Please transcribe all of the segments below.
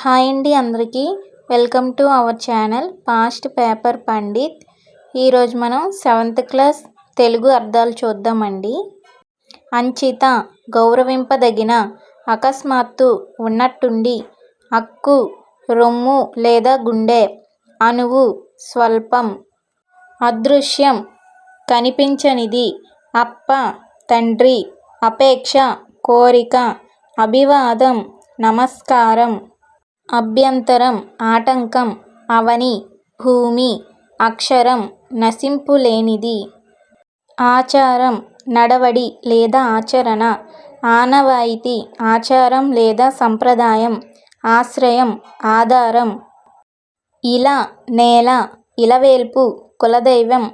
Hi అండి అందరికీ welcome to our channel past paper Pandit. ఈరోజు మనం 7th క్లాస్ తెలుగు అర్థాలు చూద్దామండి. అంచిత గౌరవింపదగిన, అకస్మాత్తు, ఉన్నట్టుండి. హక్కు రొమ్ము లేదా గుండె, అణువు స్వల్పం. అదృశ్యం కనిపించనిది. అప్ప తండ్రి, అపేక్ష కోరిక, అభివాదం నమస్కారం. అభ్యంతరం ఆటంకం, అవని భూమి. అక్షరం నశింపులేనిది. ఆచారం నడవడి లేదా ఆచరణ, ఆనవాయితీ, ఆచారం లేదా సంప్రదాయం. ఆశ్రయం ఆధారం. ఇల నేల, ఇలవేల్పు కులదైవం.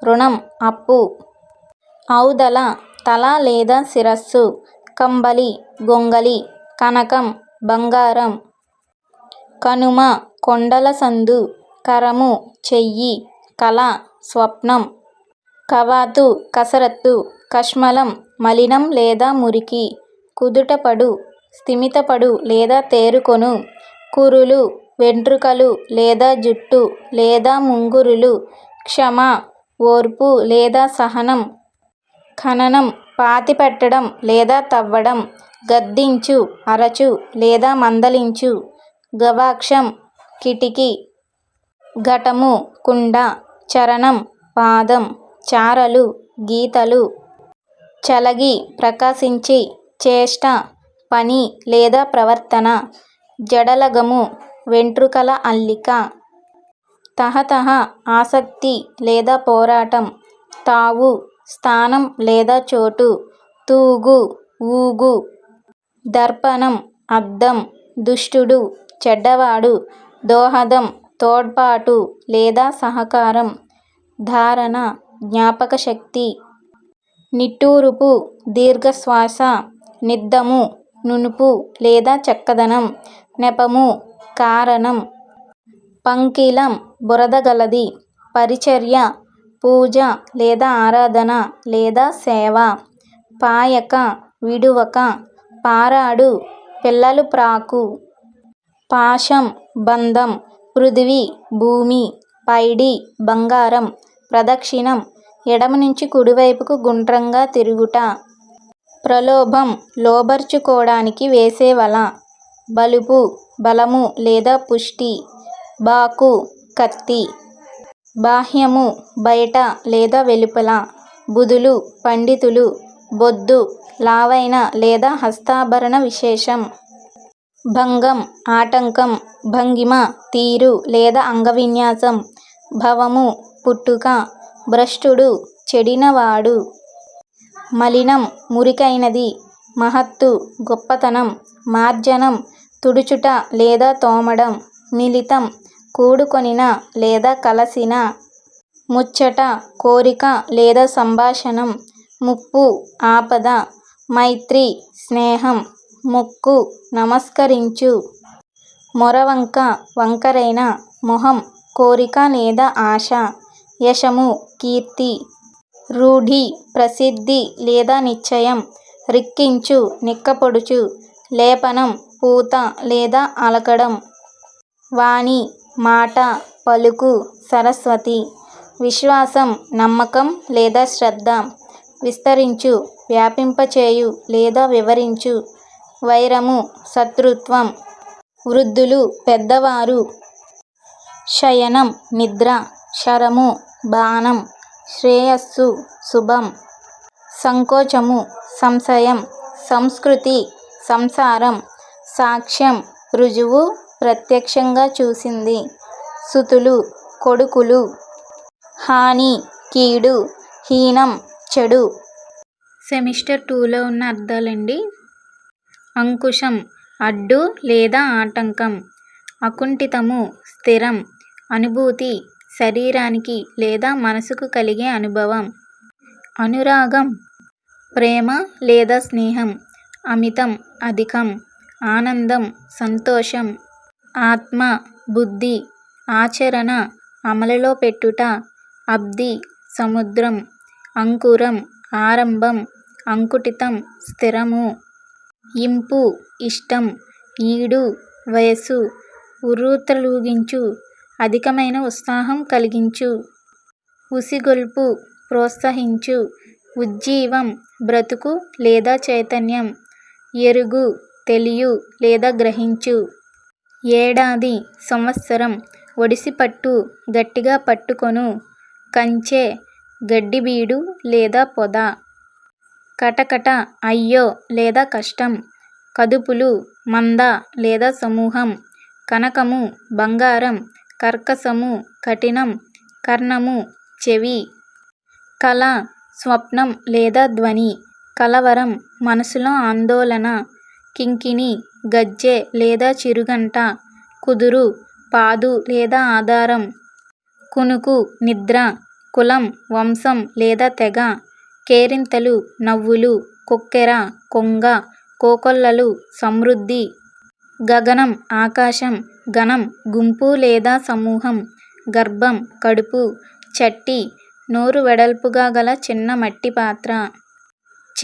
రుణం అప్పు. ఔదల తల లేదా శిరస్సు. కంబలి గొంగళి. కనకం బంగారం. కనుమ కొండల సందు. కరము చెయ్యి. కల స్వప్నం. కవాతు కసరత్తు. కష్మలం మలినం లేదా మురికి. కుదుటపడు స్థిమితపడు లేదా తేరుకొను. కురులు వెంట్రుకలు లేదా జుట్టు లేదా ముంగురులు. క్షమ ఓర్పు లేదా సహనం. ఖననం పాతిపెట్టడం లేదా తవ్వడం. గద్దించు అరచు లేదా మందలించు. గవాక్షం కిటికీ. ఘటము కుండ. చరణం పాదం. చారలు గీతలు. చలగి ప్రకాశించి. చేష్ట పని లేదా ప్రవర్తన. జడలగము వెంట్రుకల అల్లిక. తహతహ ఆసక్తి లేదా పోరాటం. తావు స్థానం లేదా చోటు. తూగు ఊగు. దర్పణం అద్దం. దుష్టుడు చెడ్డవాడు. దోహదం తోడ్పాటు లేదా సహకారం. ధారణ జ్ఞాపకశక్తి. నిట్టూర్పు దీర్ఘశ్వాస. నిద్దము నునుపు లేదా చక్కదనం. నెపము కారణం. పంకిలం బురదగలది. పరిచర్య పూజ లేదా ఆరాధన లేదా సేవ. పాయక విడువక. పారాడు పిల్లలు ప్రాకు. పాశం బంధం. పృథివీ భూమి. పైడి బంగారం. ప్రదక్షిణం ఎడమ నుంచి కుడివైపుకు గుండ్రంగా తిరుగుట. ప్రలోభం లోబర్చుకోవడానికి వేసే వల. బలుపు బలము లేదా పుష్టి. బాకు కత్తి. బాహ్యము బయట లేదా వెలుపల. బుధులు పండితులు. బొద్దు లావైన లేదా హస్తాభరణ విశేషం. భంగం ఆటంకం. భంగిమ తీరు లేదా అంగవిన్యాసం. భవము పుట్టుక. భ్రష్టుడు చెడినవాడు. మలినం మురికైనది. మహత్తు గొప్పతనం. మార్జనం తుడుచుట లేదా తోమడం. మిళితం కూడుకొనిన లేదా కలసిన. ముచ్చట కోరిక లేదా సంభాషణం. ముప్పు ఆపద. మైత్రి స్నేహం. మొక్కు నమస్కరించు. మొరవంక వంకరైన. మొహం కోరిక లేదా ఆశ. యశము కీర్తి. రూఢి ప్రసిద్ధి లేదా నిశ్చయం. రిక్కించు నిక్కపొడుచు. లేపనం పూత లేదా అలకడం. వాణి మాట పలుకు. సరస్వతి. విశ్వాసం నమ్మకం లేదా శ్రద్ధ. విస్తరించు వ్యాపింపచేయు లేదా వివరించు. వైరము శత్రుత్వం. వృద్ధులు పెద్దవారు. శయనం నిద్ర. శరము బాణం. శ్రేయస్సు శుభం. సంకోచము సంశయం. సంస్కృతి సంసారం. సాక్ష్యం రుజువు ప్రత్యక్షంగా చూసింది. సుతులు కొడుకులు. హాని కీడు. హీనం చెడు. సెమిస్టర్ 2లో ఉన్న అర్థాలండి. అంకుశం అడ్డు లేదా ఆటంకం. అకుంఠితము స్థిరం. అనుభూతి శరీరానికి లేదా మనసుకు కలిగే అనుభవం. అనురాగం ప్రేమ లేదా స్నేహం. అమితం అధికం. ఆనందం సంతోషం. ఆత్మ బుద్ధి. ఆచరణ అమలులో పెట్టుట. అబ్ది సముద్రం. అంకురం ఆరంభం. అంకుటితం స్థిరము. ఇంపు ఇష్టం. ఈడు వయస్సు ఉర్రూతలూగించు, అధికమైన ఉత్సాహం కలిగించు. ఉసిగొల్పు ప్రోత్సహించు, ఉజ్జీవం బ్రతుకు లేదా చైతన్యం. ఎరుగు తెలియు లేదా గ్రహించు. ఏడాది సంవత్సరం ఒడిసిపట్టు గట్టిగా పట్టుకొను. కంచె గడ్డిబీడు లేదా పొద. కటకట అయ్యో లేదా కష్టం. కదుపులు మంద లేదా సమూహం. కనకము బంగారం. కర్కశము కఠినం. కర్ణము చెవి. కల స్వప్నం లేదా ధ్వని. కలవరం మనసులో ఆందోళన. కింకిణి గజ్జె లేదా చిరుగంట. కుదురు పాదు లేదా ఆధారం. కునుకు నిద్ర. కులం వంశం లేదా తెగ. కేరింతలు నవ్వులు. కొక్కెర కొంగ. కోకొల్లలు సమృద్ధి. గగనం ఆకాశం. గణం గుంపు లేదా సమూహం. గర్భం కడుపు. చట్టి నోరు వెడల్పుగా గల చిన్న మట్టి పాత్ర.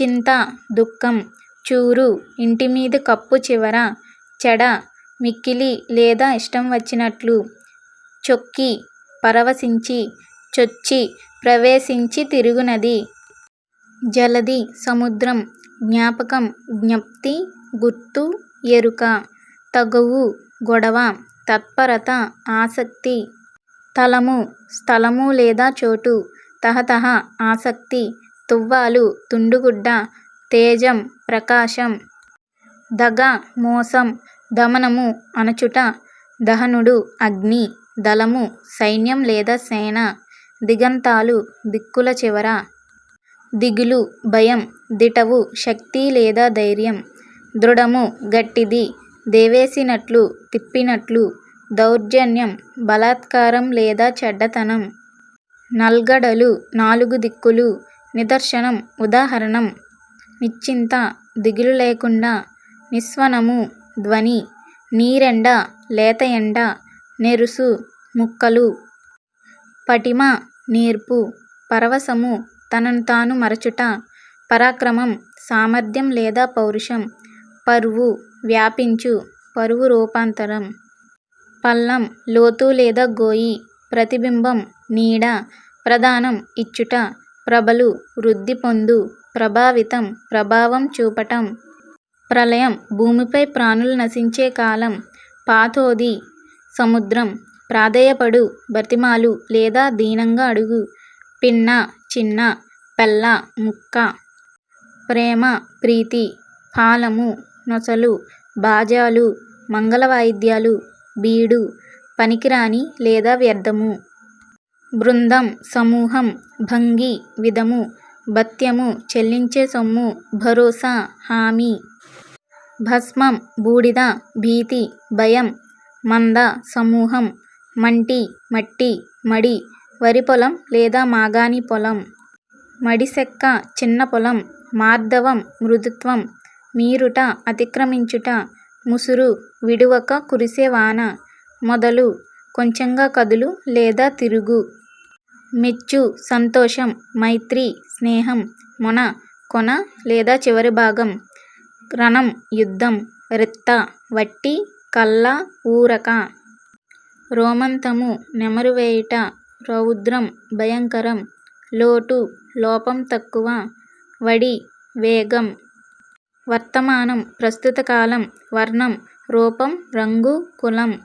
చింత దుఃఖం. చూరు ఇంటిమీది కప్పు చివర. చెడ మిక్కిలి లేదా ఇష్టం వచ్చినట్లు. చొక్కి పరవశించి. చొచ్చి ప్రవేశించి తిరుగునది. జలధి సముద్రం. జ్ఞాపకం జ్ఞప్తి గుర్తు ఎరుక. తగువు గొడవ. తత్పరత ఆసక్తి. తలము స్థలము లేదా చోటు. తహతహ ఆసక్తి. తువ్వాలు తుండుగుడ్డ. తేజం ప్రకాశం. దగ మోసం. దమనము అణచుట. దహనుడు అగ్ని. దళము సైన్యం లేదా సేన. దిగంతాలు దిక్కుల చివర. దిగులు భయం. దిటవు శక్తి లేదా ధైర్యం. దృఢము గట్టిది. దేవేసినట్లు తిప్పినట్లు. దౌర్జన్యం బలాత్కారం లేదా చెడ్డతనం. నల్గడలు నాలుగు దిక్కులు. నిదర్శనం ఉదాహరణం. నిశ్చింత దిగులు లేకుండా. నిస్వనము ధ్వని. నీరెండ లేత ఎండ. నెరుసు ముక్కలు. పటిమ నేర్పు. పరవశము తనను తాను మరచుట. పరాక్రమం సామర్థ్యం లేదా పౌరుషం. పరువు వ్యాపించు. పరువు రూపాంతరం. పల్లం లోతు లేదా గోయి. ప్రతిబింబం నీడ. ప్రదానం ఇచ్చుట. ప్రబలు వృద్ధి పొందు. ప్రభావితం ప్రభావం చూపటం. ప్రళయం భూమిపై ప్రాణులు నశించే కాలం. పాతోది సముద్రం. ప్రాధేయపడు బ్రతిమాలు లేదా దీనంగా అడుగు. పిన్న చిన్న. పెళ్ళ ముక్క. ప్రేమ ప్రీతి. పాలము నొసలు. బాజాలు మంగళ వాయిద్యాలు. బీడు పనికిరాని లేదా వ్యర్థము. బృందం సమూహం. భంగి విధము. భత్యము చెల్లించే సొమ్ము. భరోసా హామీ. భస్మం బూడిద. భీతి భయం. మంద సమూహం. మంటి మట్టి. మడి వరి పొలం లేదా మాగాణి పొలం. మడిసెక్క చిన్న పొలం. మార్దవం మృదుత్వం. మీరుట అతిక్రమించుట. ముసురు విడువక కురిసే వాన. మొదలు కొంచెంగా కదులు లేదా తిరుగు. మెచ్చు సంతోషం. మైత్రి స్నేహం. మొన కొన లేదా చివరి భాగం. రణం యుద్ధం. రిత్త వట్టి కల్ల ఊరక. రోమంతము నెమరు వేయుట. రౌద్రం భయంకరం. లోటు లోపం తక్కువ. వడి వేగం. వర్తమానం ప్రస్తుత కాలం. వర్ణం రూపం రంగు కులం.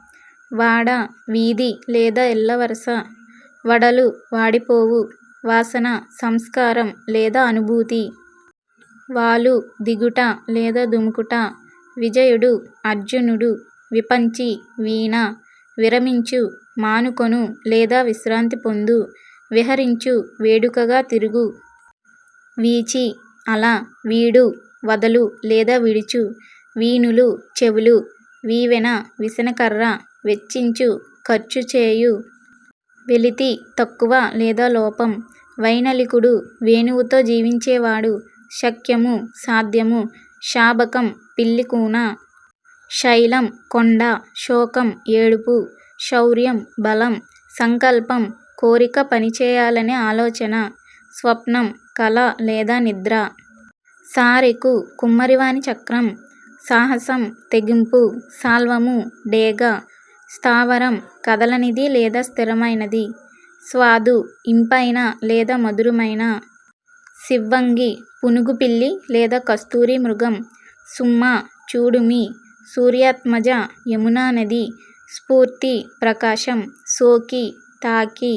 వాడ వీధి లేదా ఇళ్ళ వరుస. వడలు వాడిపోవు. వాసన సంస్కారం లేదా అనుభూతి. వాలు దిగుట లేదా దుముకుట. విజయుడు అర్జునుడు. విపంచి వీణ. విరమించు మానుకొను లేదా విశ్రాంతి పొందు. విహరించు వేడుకగా తిరుగు. వీచి అల. వీడు వదలు లేదా విడుచు. వీణులు చెవులు. వీవెన విసనకర్ర. వెచ్చించు ఖర్చు చేయు. వెలితి తక్కువ లేదా లోపం. వైనలికుడు వేణువుతో జీవించేవాడు. శక్యము సాధ్యము. శాబకం పిల్లి కూన. శైలం కొండ. శోకం ఏడుపు. శౌర్యం బలం. సంకల్పం కోరిక పనిచేయాలనే ఆలోచన. స్వప్నం కల లేదా నిద్ర. సారెకు కుమ్మరివాని చక్రం. సాహసం, తెగింపు. సాల్వము, డేగ. స్థావరం, కదలనిది లేదా స్థిరమైనది. స్వాదు, ఇంపైన లేదా మధురమైన. శివ్వంగి, పునుగు పిల్లి లేదా కస్తూరి మృగం. సుమ్మ, చూడుమి. సూర్యాత్మజ, యమునా నది. స్ఫూర్తి, ప్రకాశం. సోకి, తాకి.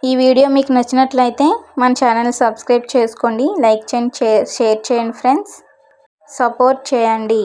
ఈ వీడియో మీకు నచ్చినట్లయితే మన ఛానల్ సబ్స్క్రైబ్ చేసుకోండి, లైక్ చేయండి, షేర్ చేయండి ఫ్రెండ్స్. సపోర్ట్ చేయండి.